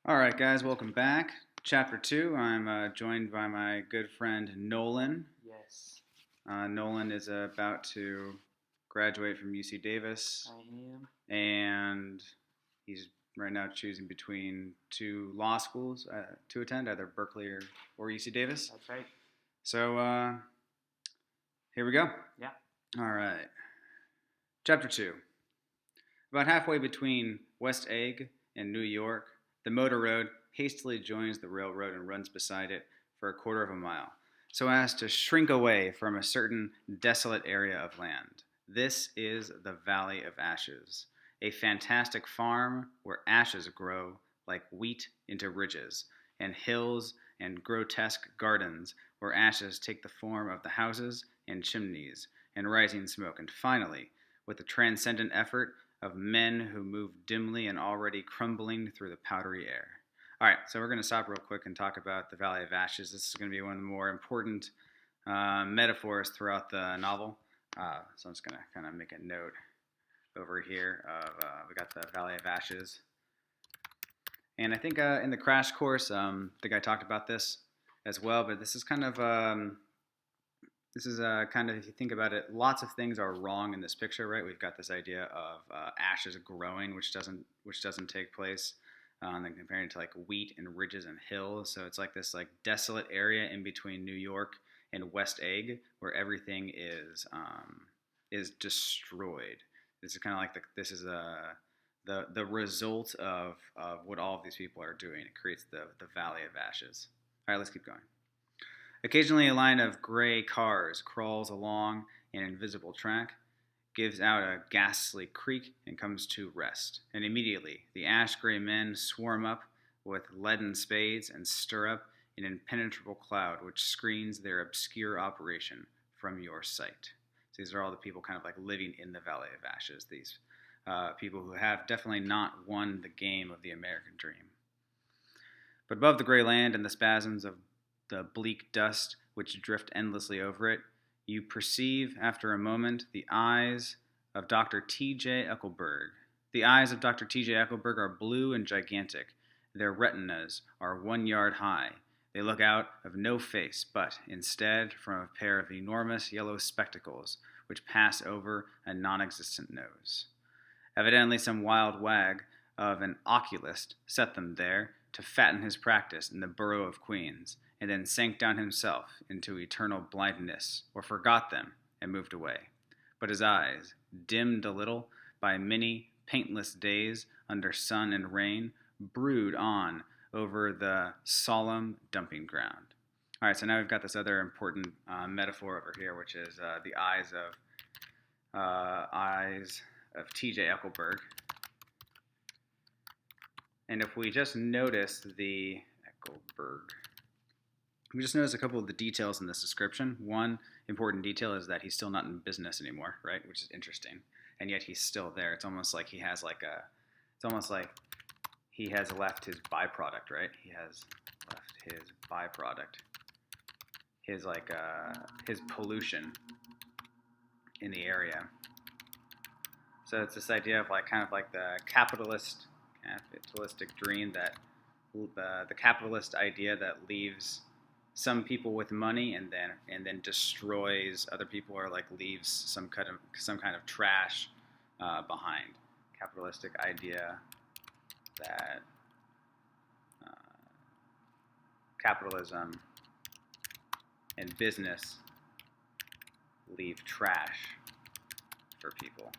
All right, guys, welcome back. Chapter 2. I'm joined by my good friend Nolan. Yes, Nolan is about to graduate from UC Davis, I am. and he's right now choosing between two law schools to attend, either Berkeley or UC Davis. That's right. So here we go. Yeah. All right. Chapter 2. About halfway between West Egg and New York, the motor road hastily joins the railroad and runs beside it for a quarter of a mile, so as to shrink away from a certain desolate area of land. This is the Valley of Ashes, a fantastic farm where ashes grow like wheat into ridges, and hills and grotesque gardens where ashes take the form of the houses and chimneys and rising smoke, and finally, with the transcendent effort of men who move dimly and already crumbling through the powdery air. All right, so we're going to stop real quick and talk about the Valley of Ashes. This is going to be one of the more important metaphors throughout the novel. So I'm just going to kind of make a note over here of we got the Valley of Ashes. And I think in the crash course, the guy talked about this as well, but this is kind of if you think about it, lots of things are wrong in this picture, right? We've got this idea of ashes growing, which doesn't take place. And then comparing it to like wheat and ridges and hills, so it's like this like desolate area in between New York and West Egg, where everything is destroyed. This is kind of like the result of what all of these people are doing. It creates the Valley of Ashes. All right, let's keep going. Occasionally, a line of gray cars crawls along an invisible track, gives out a ghastly creak, and comes to rest. And immediately, the ash-gray men swarm up with leaden spades and stir up an impenetrable cloud which screens their obscure operation from your sight. So these are all the people kind of like living in the Valley of Ashes, these people who have definitely not won the game of the American dream. But above the gray land and the spasms of the bleak dust which drift endlessly over it, you perceive after a moment the eyes of Dr. T.J. Eckelberg. The eyes of Dr. T.J. Eckelberg are blue and gigantic. Their retinas are 1 yard high. They look out of no face, but instead from a pair of enormous yellow spectacles which pass over a non-existent nose. Evidently some wild wag of an oculist set them there to fatten his practice in the borough of Queens, and then sank down himself into eternal blindness, or forgot them and moved away. But his eyes, dimmed a little by many paintless days under sun and rain, brood on over the solemn dumping ground. All right, so now we've got this other important metaphor over here, which is the eyes of T.J. Eckelberg. And if we just notice the Eckelberg, we just notice a couple of the details in this description. One important detail is that he's still not in business anymore, right? Which is interesting. And yet he's still there. It's almost like he has left his byproduct, right? He has left his byproduct, his pollution in the area. So it's this idea of like kind of like the capitalistic dream, that the capitalist idea that leaves some people with money and then destroys other people, or like leaves some kind of trash behind. Capitalistic idea that capitalism and business leave trash for people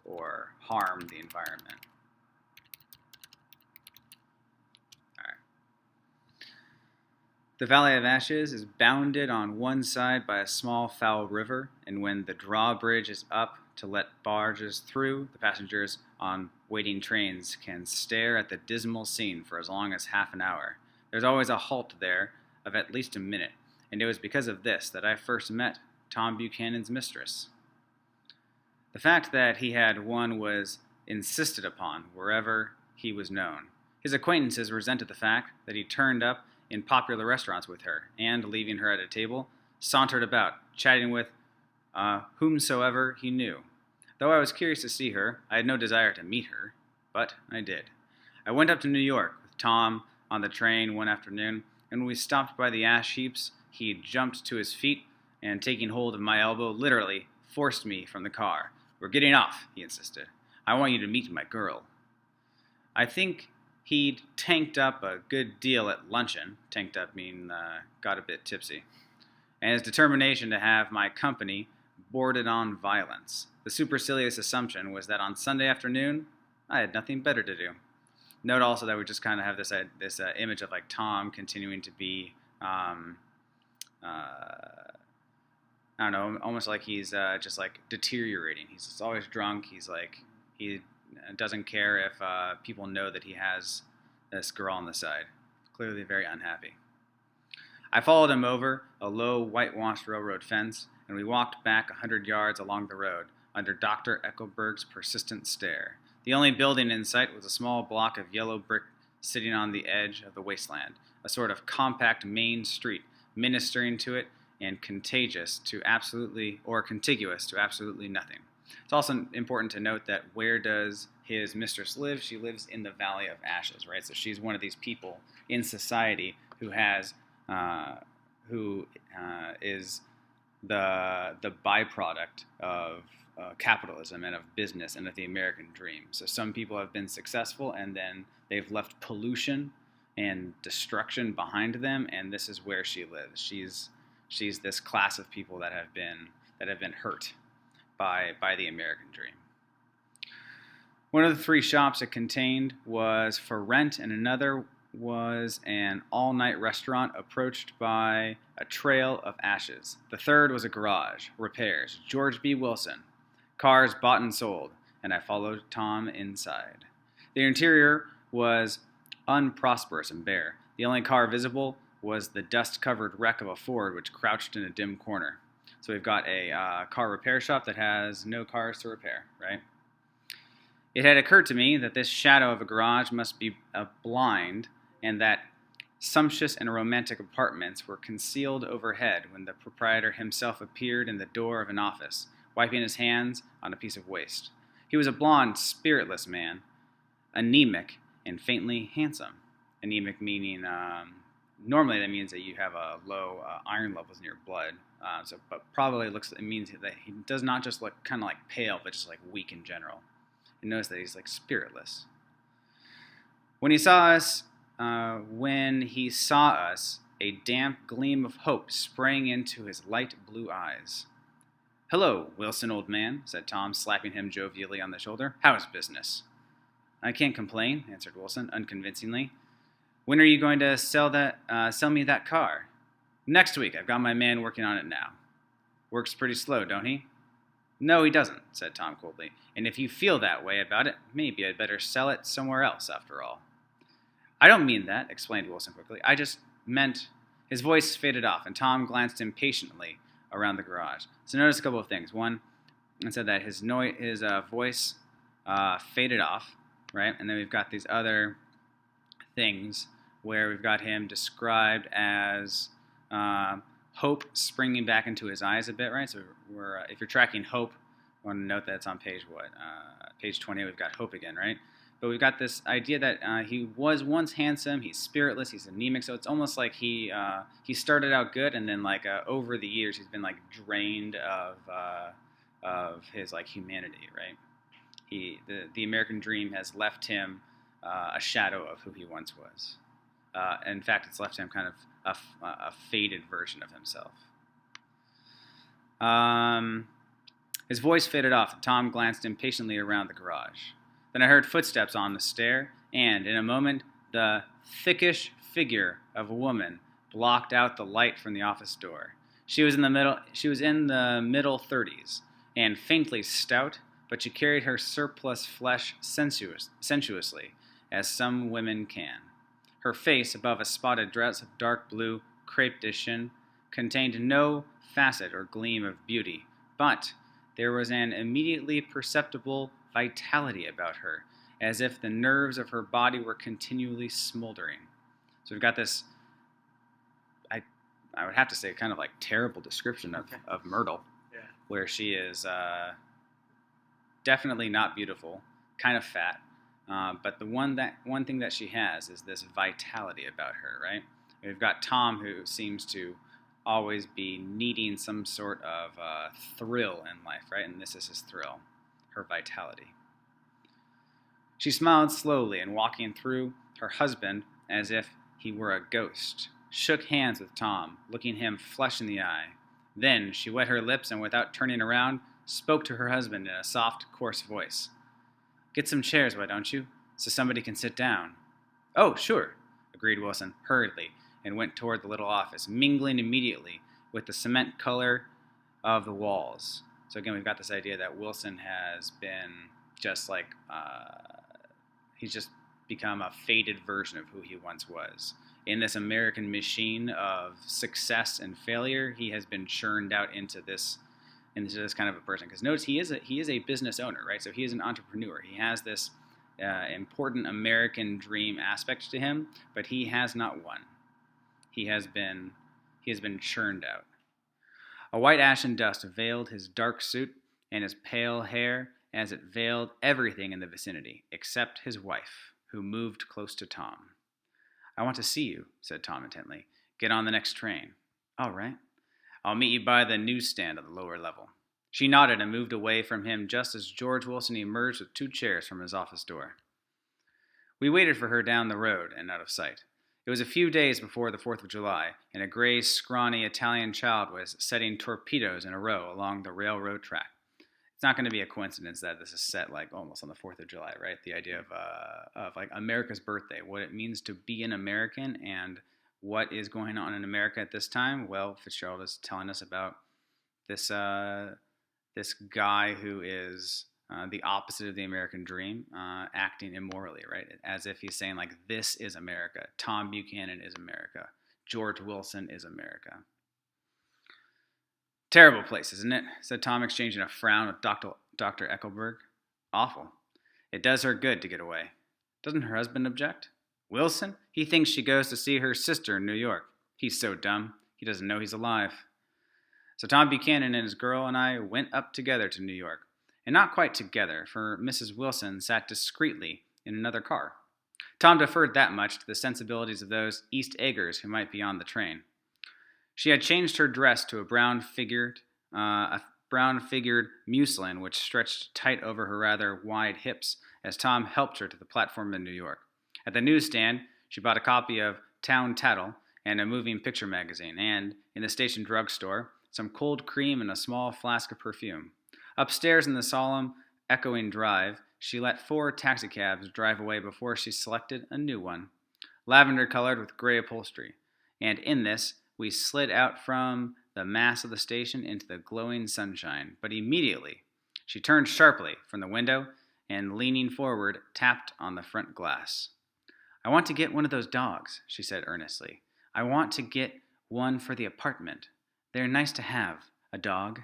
or harm the environment. The Valley of Ashes is bounded on one side by a small foul river, and when the drawbridge is up to let barges through, the passengers on waiting trains can stare at the dismal scene for as long as half an hour. There's always a halt there of at least a minute, and it was because of this that I first met Tom Buchanan's mistress. The fact that he had one was insisted upon wherever he was known. His acquaintances resented the fact that he turned up in popular restaurants with her, and, leaving her at a table, sauntered about, chatting with whomsoever he knew. Though I was curious to see her, I had no desire to meet her, but I did. I went up to New York with Tom on the train one afternoon, and when we stopped by the ash heaps, he jumped to his feet and, taking hold of my elbow, literally forced me from the car. "We're getting off," he insisted. "I want you to meet my girl." I think he'd tanked up a good deal at luncheon. Tanked up meaning got a bit tipsy. And his determination to have my company bordered on violence. The supercilious assumption was that on Sunday afternoon, I had nothing better to do. Note also that we just kind of have this image of like Tom continuing to be, I don't know, almost like he's just like deteriorating. He's just always drunk. He doesn't care if people know that he has this girl on the side. Clearly very unhappy. I followed him over a low, whitewashed railroad fence, and we walked back 100 yards along the road, under Dr. Eckelberg's persistent stare. The only building in sight was a small block of yellow brick sitting on the edge of the wasteland, a sort of compact main street, ministering to it and contiguous to absolutely nothing. It's also important to note that where does his mistress live? She lives in the Valley of Ashes, right? So she's one of these people in society who is the byproduct of capitalism and of business and of the American dream. So some people have been successful and then they've left pollution and destruction behind them, and this is where she lives. She's this class of people that have been hurt by the American dream. One of the 3 shops it contained was for rent, and another was an all-night restaurant approached by a trail of ashes. The third was a garage, repairs, George B. Wilson, cars bought and sold, and I followed Tom inside. The interior was unprosperous and bare. The only car visible was the dust-covered wreck of a Ford which crouched in a dim corner. So we've got a car repair shop that has no cars to repair, right? It had occurred to me that this shadow of a garage must be a blind, and that sumptuous and romantic apartments were concealed overhead when the proprietor himself appeared in the door of an office, wiping his hands on a piece of waste. He was a blond, spiritless man, anemic and faintly handsome. Anemic meaning, normally that means that you have a low iron levels in your blood. But probably it means that he does not just look kind of like pale, but just like weak in general. And notice that he's like spiritless. When he saw us, a damp gleam of hope sprang into his light blue eyes. "Hello, Wilson, old man," said Tom, slapping him jovially on the shoulder. "How's business?" "I can't complain," answered Wilson, unconvincingly. "When are you going to sell me that car?" "Next week. I've got my man working on it now." "Works pretty slow, don't he?" "No, he doesn't," said Tom coldly. "And if you feel that way about it, maybe I'd better sell it somewhere else after all." "I don't mean that," explained Wilson quickly. "I just meant..." His voice faded off, and Tom glanced impatiently around the garage. So notice a couple of things. One, it said that his voice faded off, right? And then we've got these other things where we've got him described as hope springing back into his eyes a bit, right? So if you're tracking hope, I want to note that it's on page 20. We've got hope again, right? But we've got this idea that he was once handsome, he's spiritless, he's anemic, so it's almost like he started out good, and then like over the years he's been like drained of his like humanity, right? The American dream has left him a shadow of who he once was. In fact, it's left him kind of a faded version of himself. His voice faded off, and Tom glanced impatiently around the garage. Then I heard footsteps on the stair, and in a moment, the thickish figure of a woman blocked out the light from the office door. She was in the middle 30s, and faintly stout, but she carried her surplus flesh sensuously, as some women can. Her face, above a spotted dress of dark blue crepe de chine, contained no facet or gleam of beauty, but there was an immediately perceptible vitality about her, as if the nerves of her body were continually smoldering. So we've got this, I would have to say, kind of like terrible description of Myrtle, where she is definitely not beautiful, kind of fat, But the one thing that she has is this vitality about her, right? We've got Tom, who seems to always be needing some sort of thrill in life, right? And this is his thrill, her vitality. She smiled slowly and, walking through her husband as if he were a ghost, shook hands with Tom, looking him flush in the eye. Then she wet her lips and, without turning around, spoke to her husband in a soft, coarse voice. "Get some chairs, why don't you, so somebody can sit down?" "Oh, sure," agreed Wilson hurriedly, and went toward the little office, mingling immediately with the cement color of the walls. So again, we've got this idea that Wilson has been just like he's just become a faded version of who he once was. In this American machine of success and failure, he has been churned out into this kind of a person. Because notice he is a business owner, right? So he is an entrepreneur. He has this important American dream aspect to him, but he has not won. He has been churned out. A white ashen dust veiled his dark suit and his pale hair, as it veiled everything in the vicinity, except his wife, who moved close to Tom. "I want to see you," said Tom intently. "Get on the next train." "All right. I'll meet you by the newsstand at the lower level." She nodded and moved away from him just as George Wilson emerged with 2 chairs from his office door. We waited for her down the road and out of sight. It was a few days before the 4th of July, and a gray, scrawny Italian child was setting torpedoes in a row along the railroad track. It's not going to be a coincidence that this is set like almost on the 4th of July, right? The idea of like America's birthday, what it means to be an American, and what is going on in America at this time. Well, Fitzgerald is telling us about this this guy who is the opposite of the American dream, acting immorally, right? As if he's saying like, this is America. Tom Buchanan is America. George Wilson is America. "Terrible place, isn't it?" said Tom, exchanging a frown with Dr. Eckelberg. "Awful. It does her good to get away." "Doesn't her husband object?" "Wilson? He thinks she goes to see her sister in New York. He's so dumb. He doesn't know he's alive." So Tom Buchanan and his girl and I went up together to New York. And not quite together, for Mrs. Wilson sat discreetly in another car. Tom deferred that much to the sensibilities of those East Eggers who might be on the train. She had changed her dress to a brown-figured muslin which stretched tight over her rather wide hips as Tom helped her to the platform in New York. At the newsstand, she bought a copy of Town Tattle and a moving picture magazine, and, in the station drugstore, some cold cream and a small flask of perfume. Upstairs in the solemn, echoing drive, she let 4 taxicabs drive away before she selected a new one, lavender-colored with gray upholstery, and in this we slid out from the mass of the station into the glowing sunshine. But immediately she turned sharply from the window and, leaning forward, tapped on the front glass. "I want to get one of those dogs," she said earnestly. "I want to get one for the apartment. They're nice to have, a dog."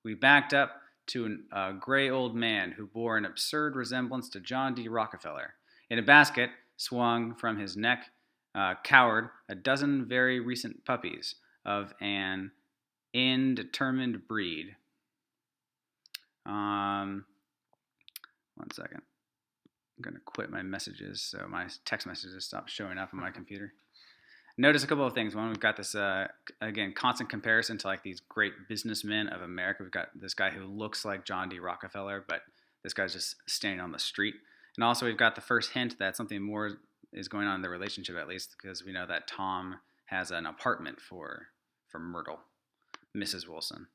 We backed up to a gray old man who bore an absurd resemblance to John D. Rockefeller. In a basket, swung from his neck, cowered a dozen very recent puppies of an indeterminate breed. One second. I'm going to quit my messages so my text messages stop showing up on my computer. Notice a couple of things. One, we've got this, again, constant comparison to like these great businessmen of America. We've got this guy who looks like John D. Rockefeller, but this guy's just standing on the street. And also we've got the first hint that something more is going on in the relationship, at least, because we know that Tom has an apartment for Myrtle, Mrs. Wilson.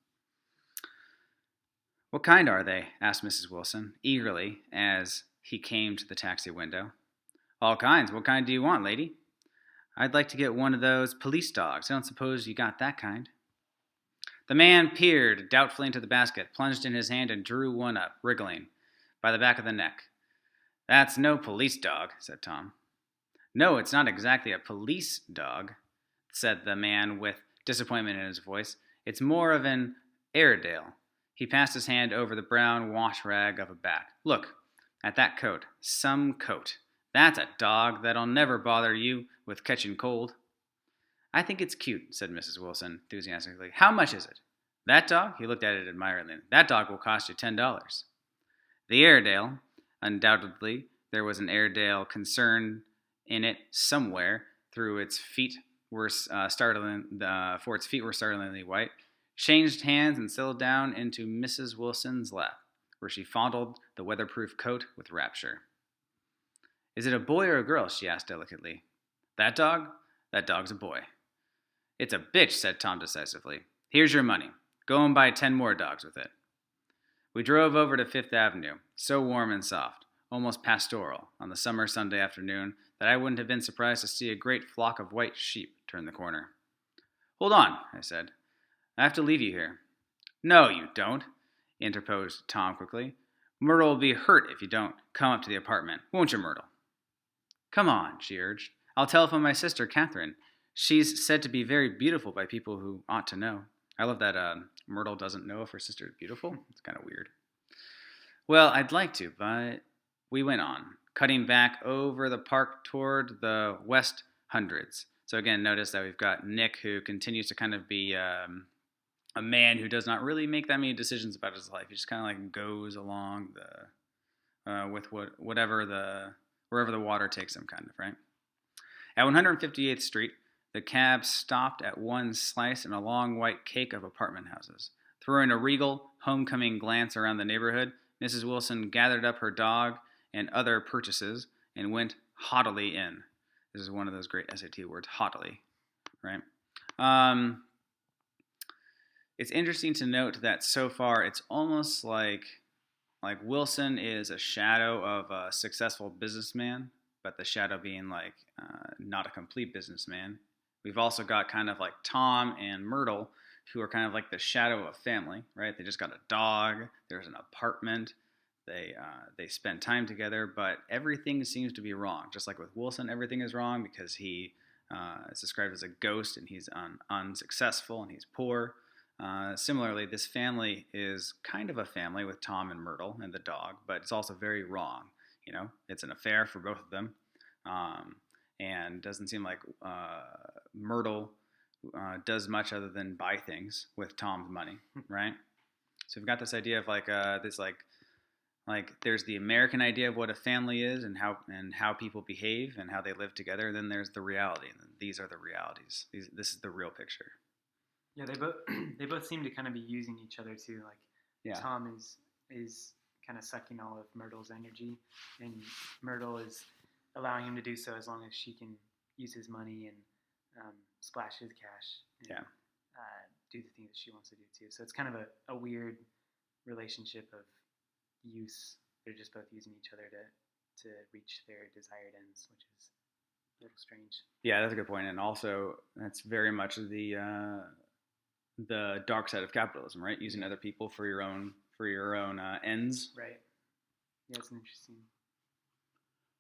"What kind are they?" asked Mrs. Wilson, eagerly, as he came to the taxi window. "All kinds. What kind do you want, lady?" "I'd like to get one of those police dogs. I don't suppose you got that kind." The man peered doubtfully into the basket, plunged in his hand, and drew one up, wriggling, by the back of the neck. "That's no police dog," said Tom. "No, it's not exactly a police dog," said the man with disappointment in his voice. "It's more of an Airedale." He passed his hand over the brown wash rag of a back. "Look at that coat. Some coat. That's a dog that'll never bother you with catching cold." "I think it's cute," said Mrs. Wilson enthusiastically. "How much is it?" "That dog?" He looked at it admiringly. "That dog will cost you $10. The Airedale, undoubtedly There was an Airedale concern in it somewhere through its feet were for its feet were startlingly white, changed hands and settled down into Mrs. Wilson's lap, where she fondled the weatherproof coat with rapture. Is it a boy or a girl? She asked delicately. That dog? That dog's a boy. It's a bitch, said Tom decisively. Here's your money. Go and buy 10 more dogs with it. We drove over to Fifth Avenue, so warm and soft, almost pastoral, on the summer Sunday afternoon that I wouldn't have been surprised to see a great flock of white sheep turn the corner. Hold on, I said. I have to leave you here. No, you don't, interposed Tom quickly. Myrtle will be hurt if you don't come up to the apartment. Won't you, Myrtle? Come on, she urged. I'll telephone my sister, Catherine. She's said to be very beautiful by people who ought to know. I love that Myrtle doesn't know if her sister is beautiful. It's kind of weird. Well, I'd like to, but we went on, cutting back over the park toward the West Hundreds. So again, notice that we've got Nick, who continues to kind of be a man who does not really make that many decisions about his life. He just kind of like goes along with wherever the water takes him, kind of, right? At 158th Street, the cab stopped at one slice in a long white cake of apartment houses. Throwing a regal, homecoming glance around the neighborhood, Mrs. Wilson gathered up her dog and other purchases and went haughtily in. This is one of those great SAT words, haughtily, right? It's interesting to note that so far it's almost like Wilson is a shadow of a successful businessman, but the shadow being like not a complete businessman. We've also got kind of like Tom and Myrtle, who are kind of like the shadow of family, right? They just got a dog. There's an apartment. They spend time together, but everything seems to be wrong. Just like with Wilson, everything is wrong because he is described as a ghost and he's unsuccessful and he's poor. Similarly, this family is kind of a family with Tom and Myrtle and the dog, but it's also very wrong. You know, it's an affair for both of them, and doesn't seem like Myrtle does much other than buy things with Tom's money, right? So we've got this idea of this there's the American idea of what a family is and how people behave and how they live together. And then there's the reality. And these are the realities. This is the real picture. Yeah, they both seem to kind of be using each other too. Like, yeah. Tom is kind of sucking all of Myrtle's energy, and Myrtle is allowing him to do so as long as she can use his money and splash his cash. And, do the things that she wants to do too. So it's kind of a weird relationship of use. They're just both using each other to reach their desired ends, which is a little strange. Yeah, that's a good point. And also, that's very much the dark side of capitalism, right? Using other people for your own ends. Right. Yeah, it's an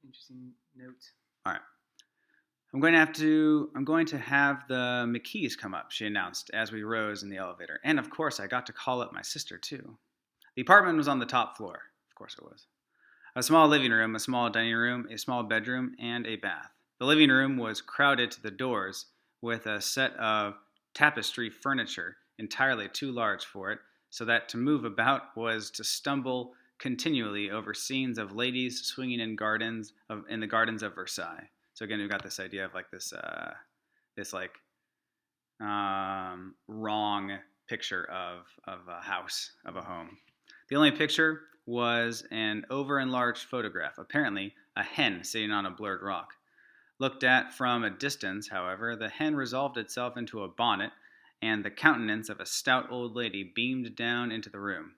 interesting note. All right. I'm going to have the McKees come up, she announced as we rose in the elevator. And of course, I got to call up my sister too. The apartment was on the top floor. Of course it was. A small living room, a small dining room, a small bedroom, and a bath. The living room was crowded to the doors with a set of tapestry furniture entirely too large for it, so that to move about was to stumble continually over scenes of ladies swinging in the gardens of Versailles. So again, we've got this idea of like this wrong picture of a house, of a home. The only picture was an over-enlarged photograph, apparently a hen sitting on a blurred rock. Looked at from a distance, however, the hen resolved itself into a bonnet, and the countenance of a stout old lady beamed down into the room.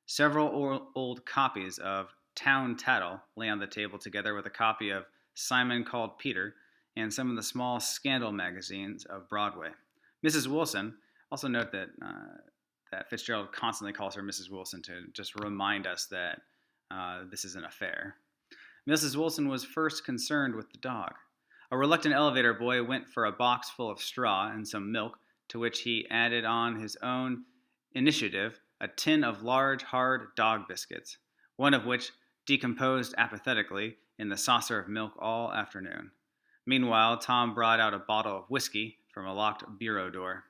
Several old copies of Town Tattle lay on the table together with a copy of Simon Called Peter and some of the small scandal magazines of Broadway. Mrs. Wilson, also note that Fitzgerald constantly calls her Mrs. Wilson to just remind us that this is an affair. Mrs. Wilson was first concerned with the dog. A reluctant elevator boy went for a box full of straw and some milk, to which he added on his own initiative a tin of large, hard dog biscuits, one of which decomposed apathetically in the saucer of milk all afternoon. Meanwhile, Tom brought out a bottle of whiskey from a locked bureau door.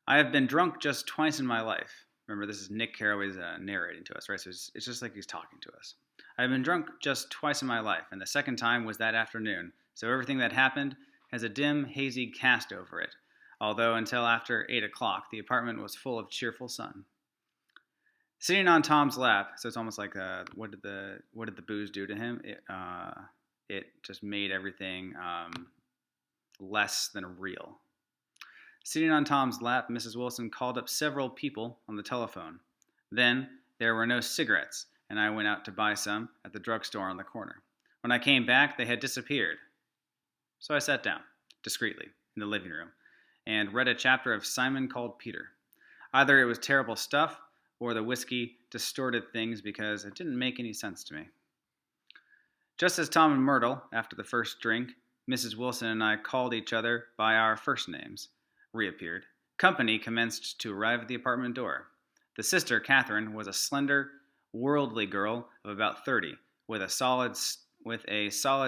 I have been drunk just twice in my life. Remember, this is Nick Carraway's narrating to us, right? So it's just like he's talking to us. I've been drunk just twice in my life, and the second time was that afternoon, so everything that happened has a dim, hazy cast over it, although until after 8 o'clock the apartment was full of cheerful sun. Sitting on Tom's lap, so it's almost like what did the booze do to him? It just made everything less than real. Sitting on Tom's lap, Mrs. Wilson called up several people on the telephone. Then there were no cigarettes, and I went out to buy some at the drugstore on the corner. When I came back, they had disappeared. So I sat down, discreetly, in the living room, and read a chapter of Simon Called Peter. Either it was terrible stuff, or the whiskey distorted things because it didn't make any sense to me. Just as Tom and Myrtle, after the first drink, Mrs. Wilson and I called each other by our first names, reappeared, company commenced to arrive at the apartment door. The sister, Catherine, was a slender, worldly girl of about 30, with a solid,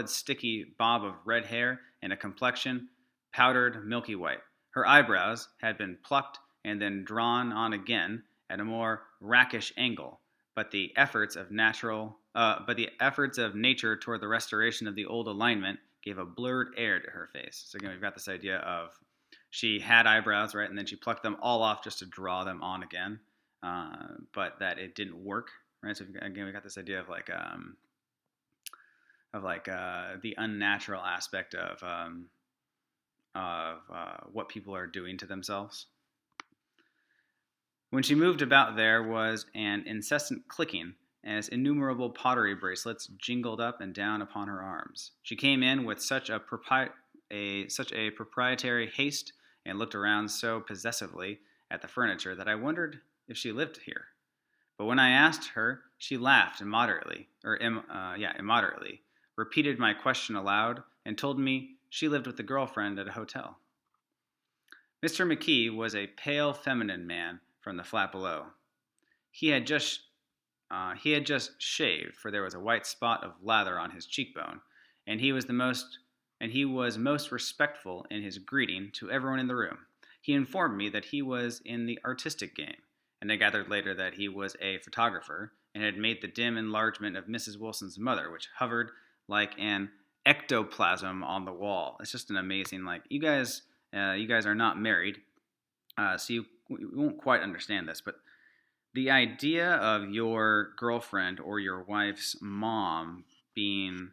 sticky bob of red hair and a complexion powdered milky white. Her eyebrows had been plucked and then drawn on again at a more rakish angle, but the efforts of nature toward the restoration of the old alignment gave a blurred air to her face. So again, we've got this idea of she had eyebrows, right, and then she plucked them all off just to draw them on again, but that it didn't work, right? So again, we got this idea of the unnatural aspect of what people are doing to themselves. When she moved about, there was an incessant clicking as innumerable pottery bracelets jingled up and down upon her arms. She came in with such a proprietary haste and looked around so possessively at the furniture that I wondered if she lived here. But when I asked her, she laughed immoderately, repeated my question aloud, and told me she lived with a girlfriend at a hotel. Mr. McKee was a pale, feminine man from the flat below. He had just shaved, for there was a white spot of lather on his cheekbone, and he was most respectful in his greeting to everyone in the room. He informed me that he was in the artistic game, and I gathered later that he was a photographer and had made the dim enlargement of Mrs. Wilson's mother, which hovered like an ectoplasm on the wall. It's just an amazing, you guys are not married, so you won't quite understand this, but the idea of your girlfriend or your wife's mom being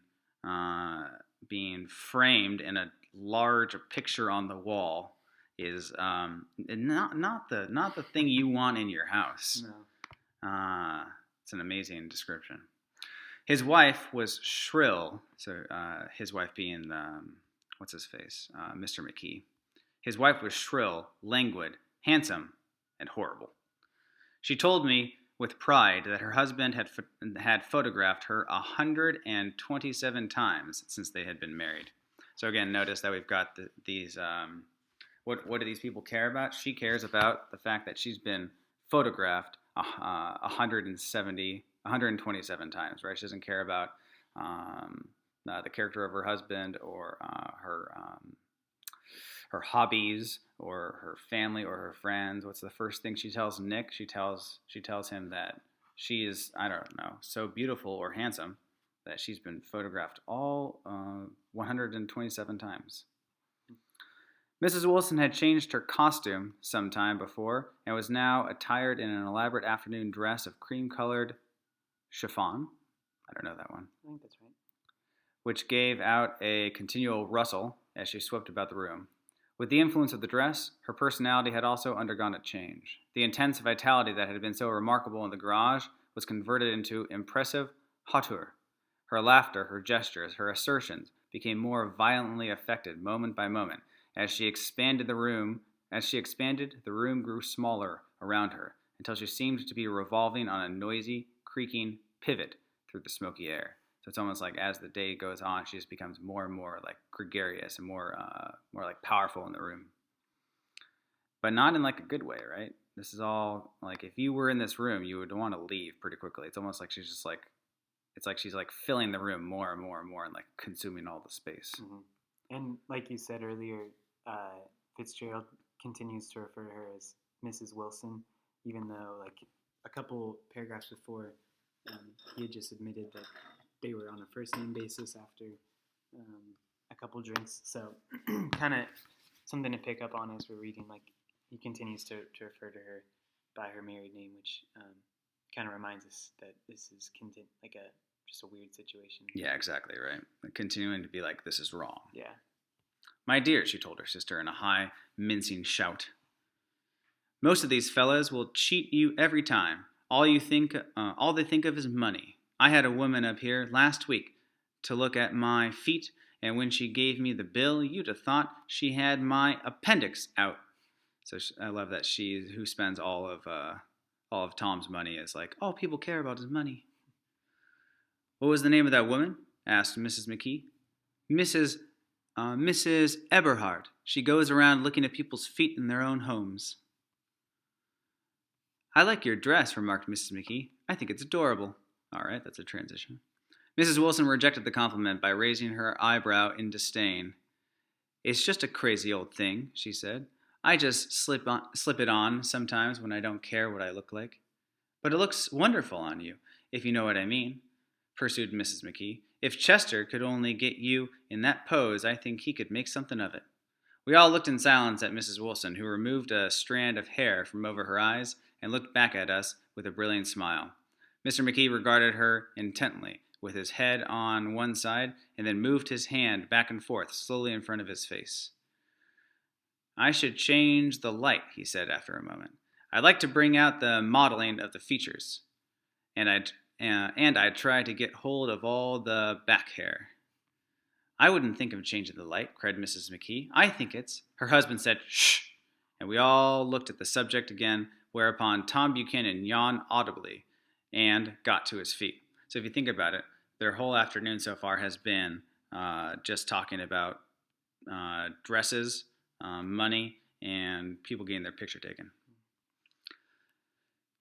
framed in a large picture on the wall is not the thing you want in your house. No. It's an amazing description. His wife was shrill. So his wife being Mr. McKee. His wife was shrill, languid, handsome, and horrible. She told me with pride that her husband had photographed her 127 times since they had been married. So again, notice that we've got these. What do these people care about? She cares about the fact that she's been photographed 127 times, right? She doesn't care about the character of her husband or her hobbies or her family or her friends. What's the first thing she tells Nick? She tells him that she is, so beautiful or handsome that she's been photographed all 127 times. Mrs. Wilson had changed her costume some time before and was now attired in an elaborate afternoon dress of cream-colored chiffon. I don't know that one. I think that's right. Which gave out a continual rustle as she swept about the room. With the influence of the dress, her personality had also undergone a change. The intense vitality that had been so remarkable in the garage was converted into impressive hauteur. Her laughter, her gestures, her assertions became more violently affected moment by moment. As she expanded, the room grew smaller around her until she seemed to be revolving on a noisy, creaking pivot through the smoky air. So it's almost like as the day goes on, she just becomes more and more gregarious and more powerful in the room. But not in a good way, right? This is all if you were in this room, you would want to leave pretty quickly. It's almost like she's just she's filling the room more and more and more and consuming all the space. Mm-hmm. And like you said earlier, Fitzgerald continues to refer to her as Mrs. Wilson, even though a couple paragraphs before, He had just admitted that they were on a first name basis after a couple drinks. So kind of something to pick up on as we're reading. Like he continues to refer to her by her married name, which kind of reminds us that this is just a weird situation. Yeah, exactly, right. Continuing to be like, this is wrong. Yeah. My dear, she told her sister in a high, mincing shout. Most of these fellas will cheat you every time. All they think of is money. I had a woman up here last week to look at my feet, and when she gave me the bill, you'd have thought she had my appendix out. So I love that she, who spends all of Tom's money, is like, all people care about is money. What was the name of that woman? Asked Mrs. McKee. Mrs. Eberhard. She goes around looking at people's feet in their own homes. I like your dress, remarked Mrs. McKee. I think it's adorable. All right, that's a transition. Mrs. Wilson rejected the compliment by raising her eyebrow in disdain. It's just a crazy old thing, she said. I just slip it on sometimes when I don't care what I look like. But it looks wonderful on you, if you know what I mean, pursued Mrs. McKee. If Chester could only get you in that pose, I think he could make something of it. We all looked in silence at Mrs. Wilson, who removed a strand of hair from over her eyes and looked back at us with a brilliant smile. Mr. McKee regarded her intently, with his head on one side, and then moved his hand back and forth slowly in front of his face. I should change the light, he said after a moment. I'd like to bring out the modeling of the features, and I'd try to get hold of all the back hair. I wouldn't think of changing the light, cried Mrs. McKee. I think it's... Her husband said, shh, and we all looked at the subject again, whereupon Tom Buchanan yawned audibly and got to his feet. So if you think about it, their whole afternoon so far has been just talking about dresses, money, and people getting their picture taken.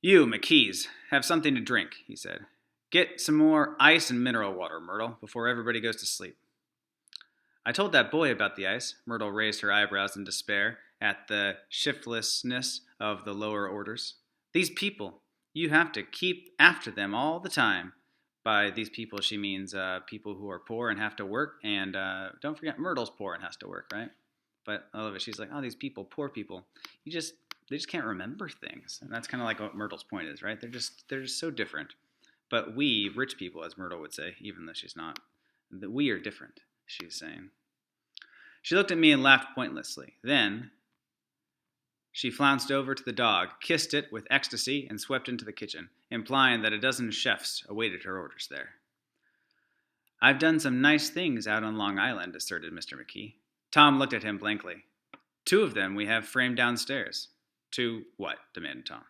You, McKees, have something to drink, he said. Get some more ice and mineral water, Myrtle, before everybody goes to sleep. I told that boy about the ice. Myrtle raised her eyebrows in despair at the shiftlessness of the lower orders. These people, you have to keep after them all the time. By these people, she means people who are poor and have to work. And don't forget, Myrtle's poor and has to work, right? But I love it. She's like, oh, these people, poor people. They just can't remember things. And that's kind of like what Myrtle's point is, right? They're just so different. But we, rich people, as Myrtle would say, even though she's not, that we are different, she's saying. She looked at me and laughed pointlessly. Then she flounced over to the dog, kissed it with ecstasy, and swept into the kitchen, implying that a dozen chefs awaited her orders there. I've done some nice things out on Long Island, asserted Mr. McKee. Tom looked at him blankly. 2 of them we have framed downstairs. 2 what? Demanded Tom.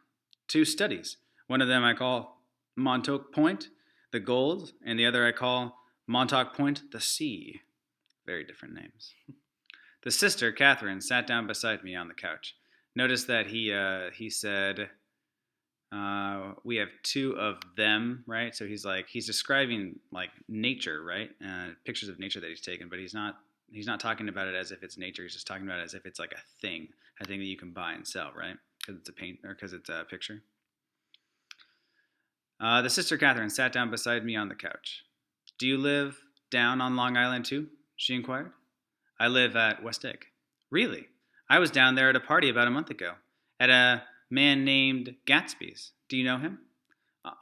2 studies. One of them I call Montauk Point, the gold, and the other I call Montauk Point, the sea. Very different names. The sister, Catherine, sat down beside me on the couch. Notice that he said, we have 2 of them, right? So he's describing like nature, right? Pictures of nature that he's taken, but he's not talking about it as if it's nature. He's just talking about it as if it's like a thing that you can buy and sell, right? Because it's a paint or because it's a picture. The sister Catherine sat down beside me on the couch. Do you live down on Long Island too? She inquired. I live at West Egg. Really? I was down there at a party about a month ago, at a man named Gatsby's. Do you know him?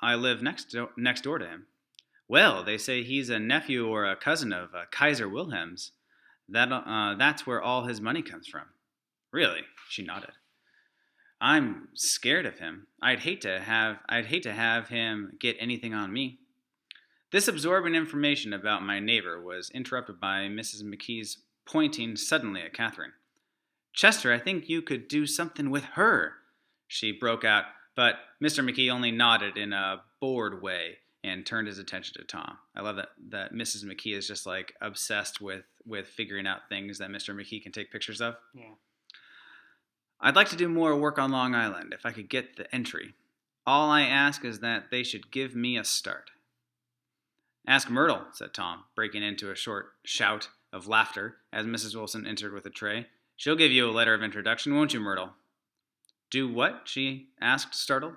I live next door to him. Well, they say he's a nephew or a cousin of Kaiser Wilhelm's. That's where all his money comes from. Really? She nodded. I'm scared of him. I'd hate to have him get anything on me. This absorbing information about my neighbor was interrupted by Mrs. McKee's pointing suddenly at Catherine. Chester, I think you could do something with her, she broke out, but Mr. McKee only nodded in a bored way and turned his attention to Tom. I love that Mrs. McKee is just like obsessed with figuring out things that Mr. McKee can take pictures of. Yeah. I'd like to do more work on Long Island if I could get the entry. All I ask is that they should give me a start. Ask Myrtle, said Tom, breaking into a short shout of laughter as Mrs. Wilson entered with a tray. She'll give you a letter of introduction, won't you, Myrtle? Do what? She asked, startled.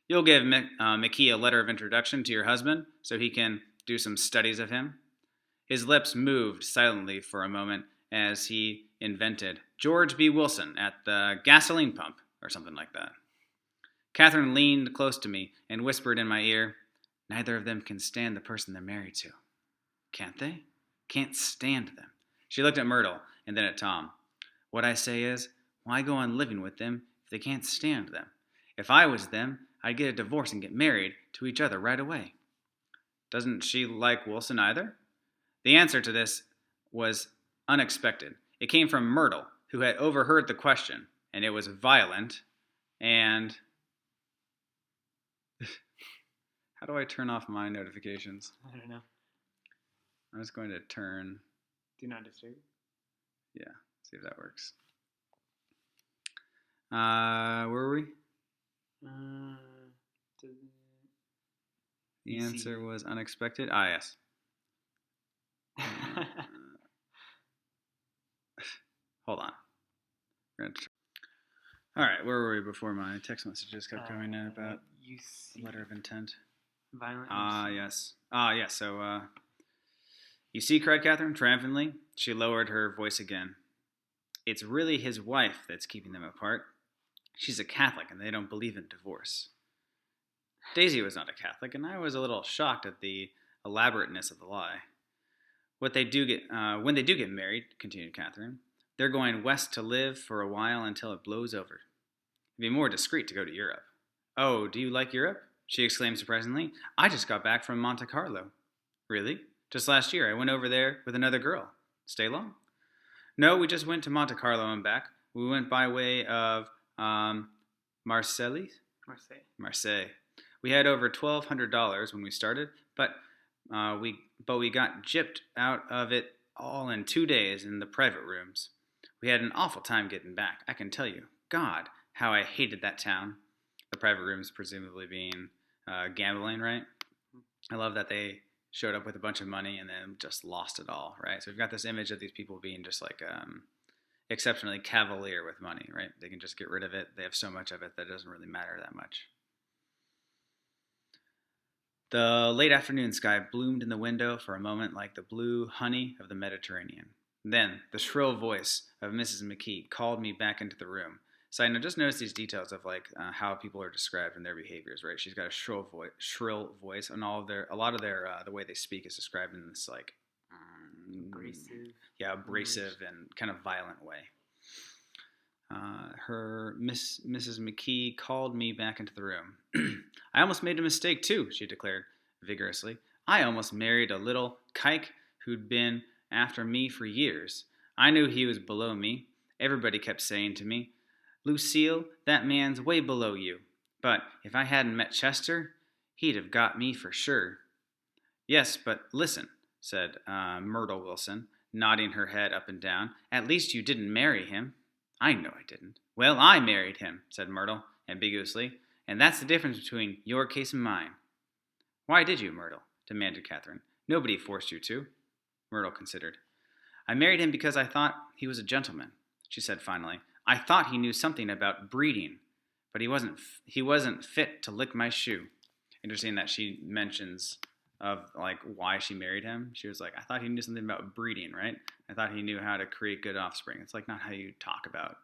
You'll give McKee a letter of introduction to your husband so he can do some studies of him. His lips moved silently for a moment as he invented George B. Wilson at the gasoline pump or something like that. Catherine leaned close to me and whispered in my ear, "Neither of them can stand the person they're married to." "Can't they?" "Can't stand them." She looked at Myrtle and then at Tom. "What I say is, why go on living with them if they can't stand them? If I was them, I'd get a divorce and get married to each other right away." "Doesn't she like Wilson either?" The answer to this was unexpected. It came from Myrtle, who had overheard the question, and it was violent and... How do I turn off my notifications? I don't know. I'm just going to turn... Do not disturb. Yeah, see if that works. Where were we? The answer was unexpected. Ah, yes. Hold on. All right, where were we before my text messages kept going in about letter of intent? Violent. Yes. Yes. So, you see, cried Catherine triumphantly. She lowered her voice again. "It's really his wife that's keeping them apart. She's a Catholic, and they don't believe in divorce." Daisy was not a Catholic, and I was a little shocked at the elaborateness of the lie. When they do get married, continued Catherine, they're going west to live for a while until it blows over. It'd be more discreet to go to Europe. "Oh, do you like Europe?" she exclaimed surprisingly. "I just got back from Monte Carlo." "Really? Just last year. I went over there with another girl. Stay long?" "No, we just went to Monte Carlo and back. We went by way of Marseille. We had over $1,200 when we started, but we got gypped out of it all in 2 days in the private rooms. We had an awful time getting back, I can tell you. God, how I hated that town." The private rooms presumably being gambling, right? I love that they showed up with a bunch of money and then just lost it all, right? So we've got this image of these people being just like exceptionally cavalier with money, right? They can just get rid of it. They have so much of it that it doesn't really matter that much. The late afternoon sky bloomed in the window for a moment like the blue honey of the Mediterranean. Then the shrill voice of Mrs. McKee called me back into the room. Side note, just notice these details of like how people are described in their behaviors, right? She's got a shrill voice, and a lot of their the way they speak is described in this like abrasive and kind of violent way. Mrs. McKee called me back into the room. "I almost made a mistake too," she declared vigorously. "I almost married a little kike who'd been after me for years. I knew he was below me. Everybody kept saying to me, 'Lucille, that man's way below you.' But if I hadn't met Chester, he'd have got me for sure." "Yes, but listen," said Myrtle Wilson, nodding her head up and down. "At least you didn't marry him." "I know I didn't." "Well, I married him," said Myrtle, ambiguously, "and that's the difference between your case and mine." "Why did you, Myrtle?" demanded Catherine. "Nobody forced you to." Myrtle considered. "I married him because I thought he was a gentleman," she said finally. "I thought he knew something about breeding, but he wasn't fit to lick my shoe." Interesting that she mentions of like why she married him. She was like, "I thought he knew something about breeding, right? I thought he knew how to create good offspring." It's like not how you talk about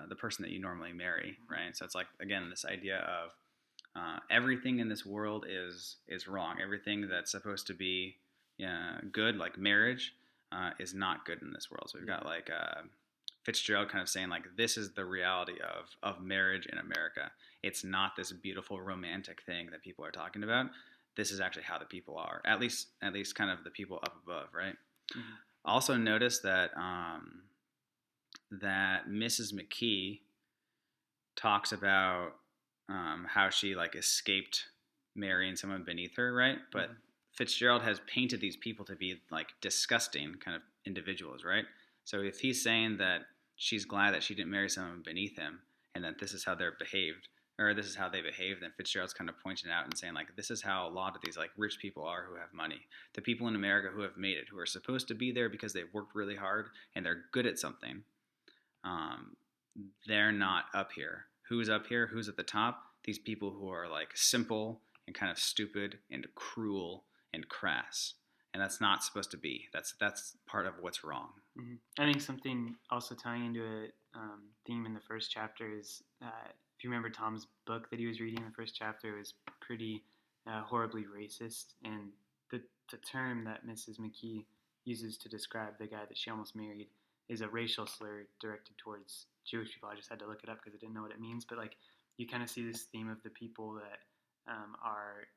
the person that you normally marry, right? So it's like, again, this idea of everything in this world is wrong. Everything that's supposed to be good, like marriage, is not good in this world. So we've got like Fitzgerald kind of saying like, this is the reality of marriage in America. It's not this beautiful romantic thing that people are talking about. This is actually how the people are, at least kind of the people up above, right? Mm-hmm. Also notice that that Mrs. McKee talks about how she like escaped marrying someone beneath her, right? But Fitzgerald has painted these people to be like disgusting kind of individuals, right? So if he's saying that she's glad that she didn't marry someone beneath him and that this is how they're behaved, or this is how they behave, then Fitzgerald's kind of pointing out and saying like, this is how a lot of these like rich people are who have money. The people in America who have made it, who are supposed to be there because they've worked really hard and they're good at something, they're not up here. Who's up here? Who's at the top? these people who are like simple and kind of stupid and cruel and crass, and that's not supposed to be. That's part of what's wrong. Mm-hmm. I think something also tying into a theme in the first chapter is if you remember Tom's book that he was reading in the first chapter, it was pretty horribly racist, and the term that Mrs. McKee uses to describe the guy that she almost married is a racial slur directed towards Jewish people. I just had to look it up because I didn't know what it means, but like you kind of see this theme of the people that are,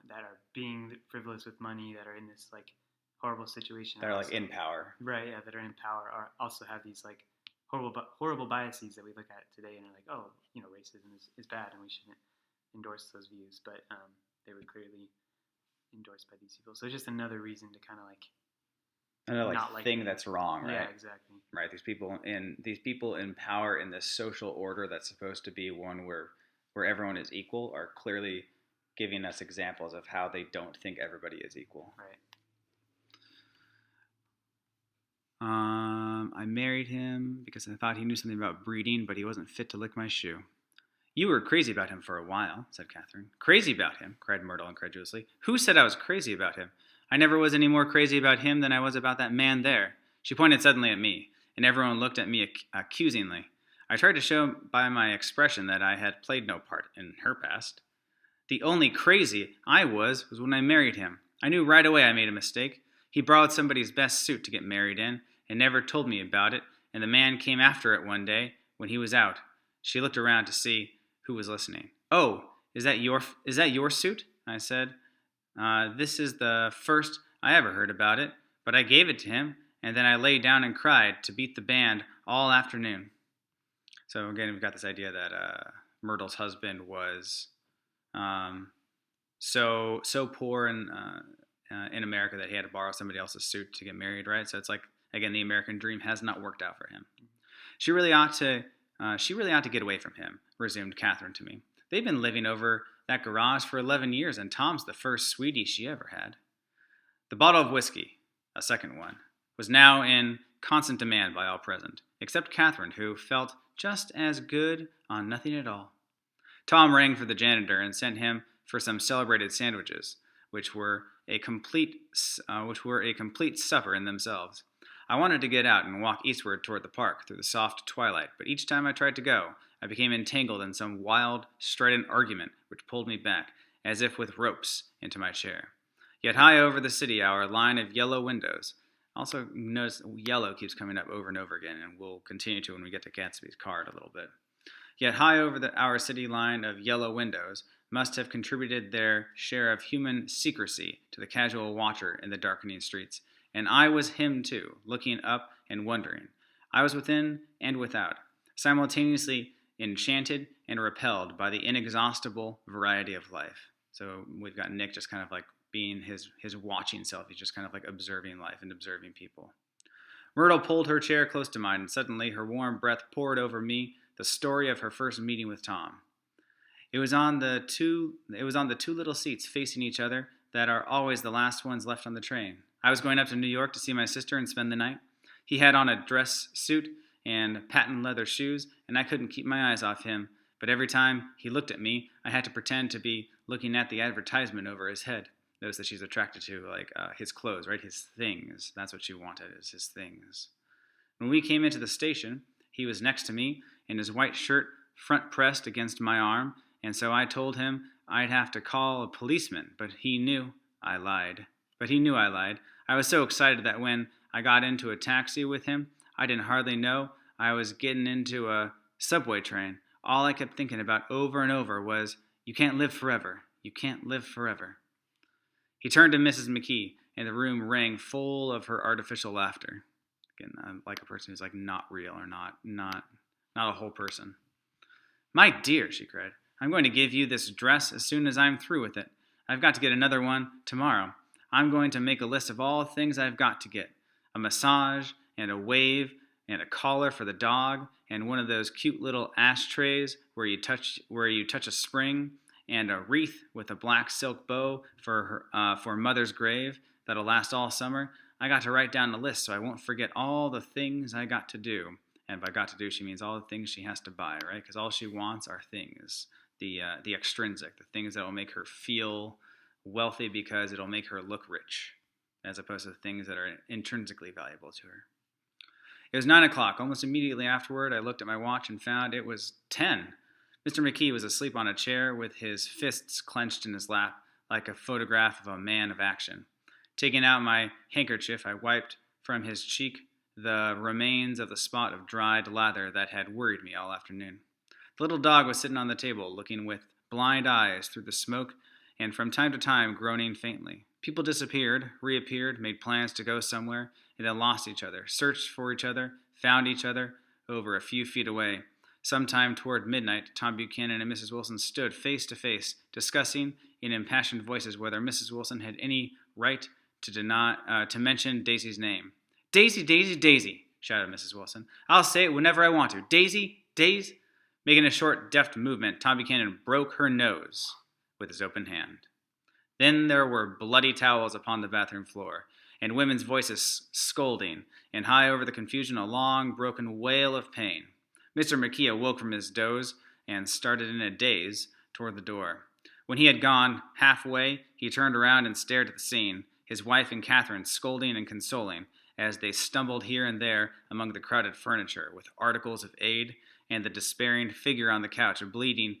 that are being frivolous with money, that are in this like horrible situation. That are like in power, right? Yeah, that are in power, are also have these like horrible biases that we look at today, and are like, oh, racism is bad, and we shouldn't endorse those views. But they were clearly endorsed by these people, so it's just another reason to kind of like another like thing that's wrong, right? Yeah, exactly. Right, these people in power in this social order that's supposed to be one where everyone is equal are clearly giving us examples of how they don't think everybody is equal. Right. I married him because I thought he knew something about breeding, but he wasn't fit to lick my shoe. You were crazy about him for a while, said Catherine. Crazy about him, cried Myrtle incredulously. Who said I was crazy about him? I never was any more crazy about him than I was about that man there. She pointed suddenly at me, and everyone looked at me accusingly. I tried to show by my expression that I had played no part in her past. The only crazy I was when I married him. I knew right away I made a mistake. He borrowed somebody's best suit to get married in, and never told me about it, and the man came after it one day when he was out. She looked around to see who was listening. Oh, is that your suit? I said. This is the first I ever heard about it, but I gave it to him, and then I lay down and cried to beat the band all afternoon. So again, we've got this idea that Myrtle's husband was so poor in America that he had to borrow somebody else's suit to get married, right? So it's like, again, the American dream has not worked out for him. She really ought to get away from him, resumed Catherine to me. They've been living over that garage for 11 years, and Tom's the first sweetie she ever had. The bottle of whiskey, a second one, was now in constant demand by all present, except Catherine, who felt just as good on nothing at all. Tom rang for the janitor and sent him for some celebrated sandwiches, which were a complete supper in themselves. I wanted to get out and walk eastward toward the park through the soft twilight, but each time I tried to go, I became entangled in some wild, strident argument which pulled me back, as if with ropes, into my chair. Yet high over the city, our line of yellow windows. Also, notice yellow keeps coming up over and over again, and we'll continue to when we get to Gatsby's card a little bit. Yet high over our city line of yellow windows must have contributed their share of human secrecy to the casual watcher in the darkening streets. And I was him too, looking up and wondering. I was within and without, simultaneously enchanted and repelled by the inexhaustible variety of life. So we've got Nick just kind of like being his watching self. He's just kind of like observing life and observing people. Myrtle pulled her chair close to mine, and suddenly her warm breath poured over me the story of her first meeting with Tom. It was on the two little seats facing each other that are always the last ones left on the train. I was going up to New York to see my sister and spend the night. He had on a dress suit and patent leather shoes, and I couldn't keep my eyes off him, but every time he looked at me, I had to pretend to be looking at the advertisement over his head. Notice that she's attracted to his clothes, right? His things. That's what she wanted, is his things. When we came into the station, he was next to me, in his white shirt front pressed against my arm, and so I told him I'd have to call a policeman, but he knew I lied. I was so excited that when I got into a taxi with him, I didn't hardly know I was getting into a subway train. All I kept thinking about over and over was, you can't live forever. You can't live forever. He turned to Mrs. McKee, and the room rang full of her artificial laughter. Again, like a person who's like not real or not a whole person. My dear, she cried, I'm going to give you this dress as soon as I'm through with it. I've got to get another one tomorrow. I'm going to make a list of all the things I've got to get. A massage, and a wave, and a collar for the dog, and one of those cute little ashtrays where you touch a spring, and a wreath with a black silk bow for Mother's grave that'll last all summer. I got to write down the list so I won't forget all the things I got to do. And by got to do, she means all the things she has to buy, right? Because all she wants are things. the extrinsic, the things that will make her feel wealthy because it'll make her look rich, as opposed to things that are intrinsically valuable to her. It was 9 o'clock. Almost immediately afterward, I looked at my watch and found it was 10. Mr. McKee was asleep on a chair with his fists clenched in his lap, like a photograph of a man of action. Taking out my handkerchief, I wiped from his cheek the remains of the spot of dried lather that had worried me all afternoon. The little dog was sitting on the table, looking with blind eyes through the smoke, and from time to time groaning faintly. People disappeared, reappeared, made plans to go somewhere, and then lost each other, searched for each other, found each other over a few feet away. Sometime toward midnight, Tom Buchanan and Mrs. Wilson stood face to face, discussing in impassioned voices whether Mrs. Wilson had any right to mention Daisy's name. "Daisy, Daisy, Daisy," shouted Mrs. Wilson. "I'll say it whenever I want to. Daisy, Daisy." Making a short, deft movement, Tom Buchanan broke her nose with his open hand. Then there were bloody towels upon the bathroom floor, and women's voices scolding, and high over the confusion a long, broken wail of pain. Mr. McKee awoke from his doze and started in a daze toward the door. When he had gone halfway, he turned around and stared at the scene, his wife and Catherine scolding and consoling, as they stumbled here and there among the crowded furniture with articles of aid, and the despairing figure on the couch bleeding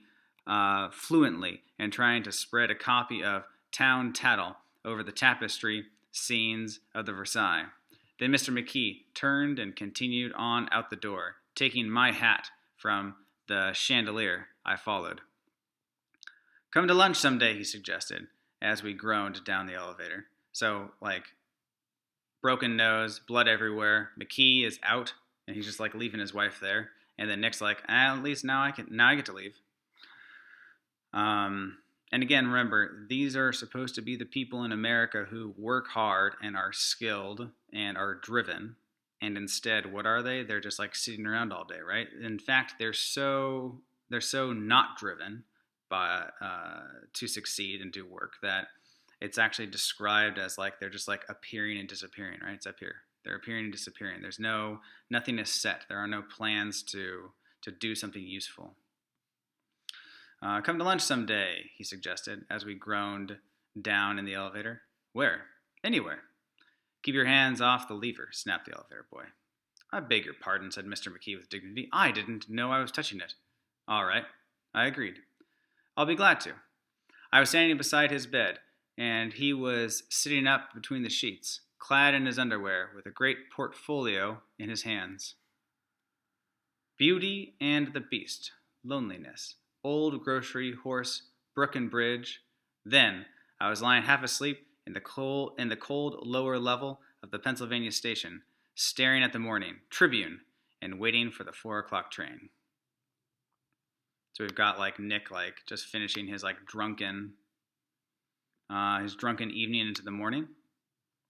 fluently and trying to spread a copy of Town Tattle over the tapestry scenes of the Versailles. Then Mr. McKee turned and continued on out the door, taking my hat from the chandelier. I followed. "Come to lunch someday," he suggested, as we groaned down the elevator. So, broken nose, blood everywhere. McKee is out, and he's just leaving his wife there. And then Nick's at least now I get to leave. And again, remember, these are supposed to be the people in America who work hard and are skilled and are driven. And instead, what are they? They're just sitting around all day, right? In fact, they're so not driven to succeed and do work that it's actually described as they're just appearing and disappearing, right? It's up here. They're appearing and disappearing. There's nothing is set. There are no plans to do something useful. "Come to lunch someday," he suggested, as we groaned down in the elevator. "Where?" "Anywhere." "Keep your hands off the lever," snapped the elevator boy. "I beg your pardon," said Mr. McKee with dignity. "I didn't know I was touching it." "All right," I agreed. "I'll be glad to." I was standing beside his bed, and he was sitting up between the sheets, clad in his underwear, with a great portfolio in his hands. Beauty and the Beast, Loneliness, Old Grocery, Horse, Brook and Bridge. Then I was lying half asleep in the cold lower level of the Pennsylvania station, staring at the morning Tribune and waiting for the 4 o'clock train. So we've got Nick just finishing his drunken evening into the morning,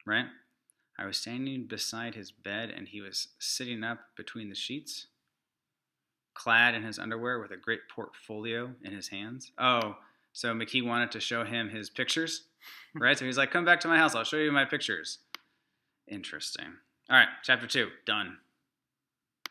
right? I was standing beside his bed, and he was sitting up between the sheets, clad in his underwear with a great portfolio in his hands. Oh, so McKee wanted to show him his pictures, right? So he's "Come back to my house. I'll show you my pictures." Interesting. All right, chapter 2, done.